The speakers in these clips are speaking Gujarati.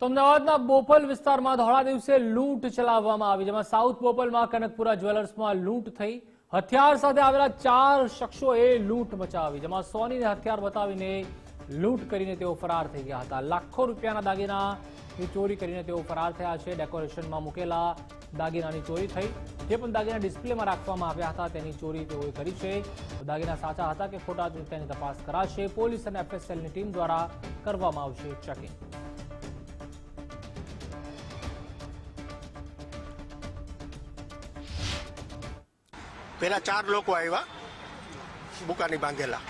તો અમદાવાદના બોપલ વિસ્તારમાં ધોળા દિવસે લૂંટ ચલાવવામાં આવી, જેમાં સાઉથ બોપલમાં કનકપુરા જ્વેલર્સમાં લૂંટ થઈ। હથિયાર સાથે આવેલા 4 શખ્સોએ લૂંટ મચાવી, જેમાં સોનીને હથિયાર બતાવીને લૂંટ કરીને તેઓ ફરાર થઈ ગયા હતા। લાખો રૂપિયાના દાગીનાની ચોરી કરીને તેઓ ફરાર થયા છે। ડેકોરેશનમાં મૂકેલા દાગીનાની ચોરી થઈ, જે પણ દાગીના ડિસ્પ્લેમાં રાખવામાં આવ્યા હતા તેની ચોરી તેઓએ કરી છે। દાગીના સાચા હતા કે ખોટા તેની તપાસ કરાશે। પોલીસ અને એફએસએલની ટીમ દ્વારા કરવામાં આવશે ચેકિંગ। પહેલા 4 લોકો આવ્યા, બુકાની બાંધેલા,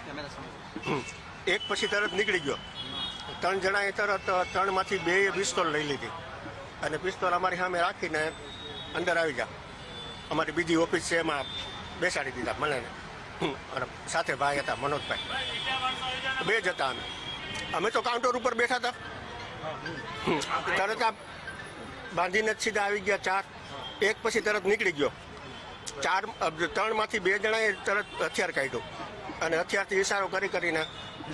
એક પછી તરત નીકળી ગયો। 3 જણાએ તરત 3 માંથી 2 પિસ્તોલ લઈ લીધી અને પિસ્તોલ અમારી સામે રાખીને અંદર આવી ગયા। અમારી બીજી ઓફિસ છે એમાં બેસાડી દીધા મને અને સાથે ભાઈ હતા મનોજભાઈ, 2 જ હતા અમે તો કાઉન્ટર ઉપર બેઠા હતા। તરત આ બાંધીને જ સીધા આવી ગયા 4, એક પછી તરત નીકળી ગયો। 3 માંથી 2 જણાએ તરત હથિયાર કાઢ્યું અને હથિયારથી ઇશારો કરીને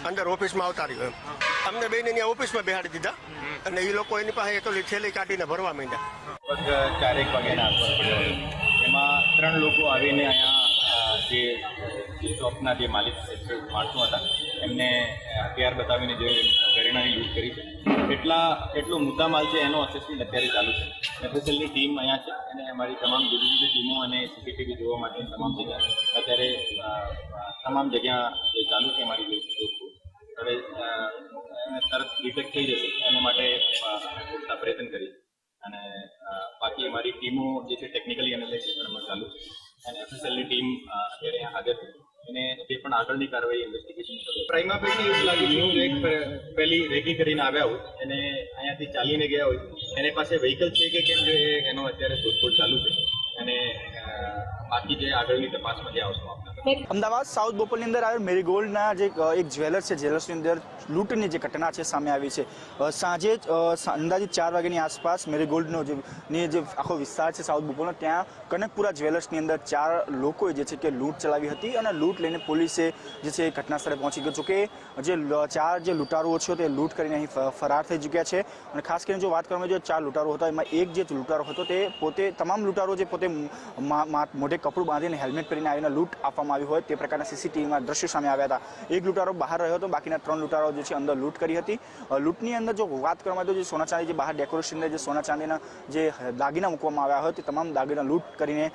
અંદર ઓફિસમાં આવતા રહ્યો। અમને બેને ત્યાં ઓફિસમાં બેહાડી દીધા અને એ લોકો એની પાસે તો થેલી કાઢીને ભરવા માંડ્યા। લગભગ 4 વાગ્યાના આસપાસ પડ્યો, એમાં 3 લોકો આવીને અહીંયા જે શોપના જે માલિક માણસો હતા એમને હથિયાર બતાવીને જે ઘરેણાની લૂંટ કરી છે। એટલો મુદ્દામાલ છે એનો અસેસમેન્ટ અત્યારે ચાલુ છે। એફએસએલની ટીમ અહીંયા છે અને અમારી તમામ જુદી જુદી ટીમો અને સીસીટીવી જોવા માટે તમામ જગ્યા અત્યારે તમામ જગ્યા જે ચાલુ છે અમારી હવે તરત ડિટેક્ટ થઈ જશે એના માટે પૂરતા પ્રયત્ન કરી અને બાકી અમારી ટીમો જે છે ટેકનિકલી એનાલિસિસ કરવામાં ચાલુ છે અને એફએસએલની ટીમ અત્યારે અહીંયા હાજર છે અને જે પણ આગળની કાર્યવાહી ઇન્વેસ્ટિગેશન પ્રાઇમા પેટી એવું લાગે છે કે એક પહેલી રેકી કરીને આવ્યા હોય અને અહીંયાથી ચાલીને ગયા હોય, એને પાસે વ્હીકલ છે કે કેમ જો એનો અત્યારે શોધખોળ ચાલુ છે અને બાકી જે આગળની તપાસમાં જે આવશે અમદાવાદ સાઉથ બોપલની અંદર આવેલ મેરીગોલ્ડના જે એક જ્વેલર્સ છે, જ્વેલર્સની અંદર લૂંટની જે ઘટના છે સામે આવી છે। સાંજે અંદાજિત 4 વાગ્યાની આસપાસ મેરીગોલ્ડનો જે આખો વિસ્તાર છે સાઉથ બોપલનો, ત્યાં કનકપુરા જ્વેલર્સની અંદર 4 લોકોએ જે છે કે લૂંટ ચલાવી હતી અને લૂંટ લઈને પોલીસે જે છે ઘટના સ્થળે પહોંચી ગયો। જોકે જે 4 જે લૂંટારુઓ છે તે લૂંટ કરીને અહીં ફરાર થઈ ચૂક્યા છે અને ખાસ કરીને જો વાત કરવામાં આવે, જે 4 લૂંટારો હતા એમાં એક જે લૂંટારો હતો તે પોતે તમામ લૂંટારો જે પોતે મોઢે કપડું બાંધીને હેલ્મેટ પહેરીને આવીને લૂંટ આપવામાં આવી હોય તે પ્રકારના સીસીટીવીમાં દ્રશ્યો સામે આવ્યા હતા। એક લૂંટારો બહાર રહ્યો હતો, બાકીના 3 લૂંટારો જે છે અંદર લૂંટ કરી હતી। લૂંટની અંદર જો વાત કરવામાં આવે તો જે સોના ચાંદી જે બહાર ડેકોરેશનને જે સોના ચાંદીના જે દાગીના મૂકવામાં આવ્યા હોય તે તમામ દાગીના લૂંટ કરીને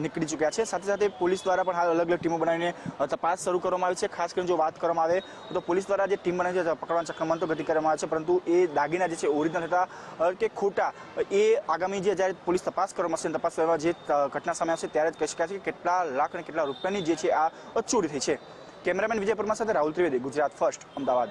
નીકળી ચૂક્યા છે। સાથે સાથે પોલીસ દ્વારા પણ હાલ અલગ અલગ ટીમો બનાવીને તપાસ શરૂ કરવામાં આવી છે। ખાસ કરીને જો વાત કરવામાં આવે તો પોલીસ દ્વારા જે ટીમ બનાવી છે પકડવાના ચક્રમાં તો ગતિ કરવામાં આવે છે, પરંતુ એ દાગીના જે છે ઓરિજિનલ હતા કે ખોટા એ આગામી જ્યારે પોલીસ તપાસ કરવામાં આવશે, તપાસ કરવામાં જે ઘટના સામે આવશે ત્યારે જ કહી શકાય છે કે કેટલા લાખ અને કેટલા રૂપિયાની જે છે આ ચોરી થઈ છે। કેમેરામેન વિજય પરમાર સાથે રાહુલ ત્રિવેદી, ગુજરાત ફર્સ્ટ, અમદાવાદ।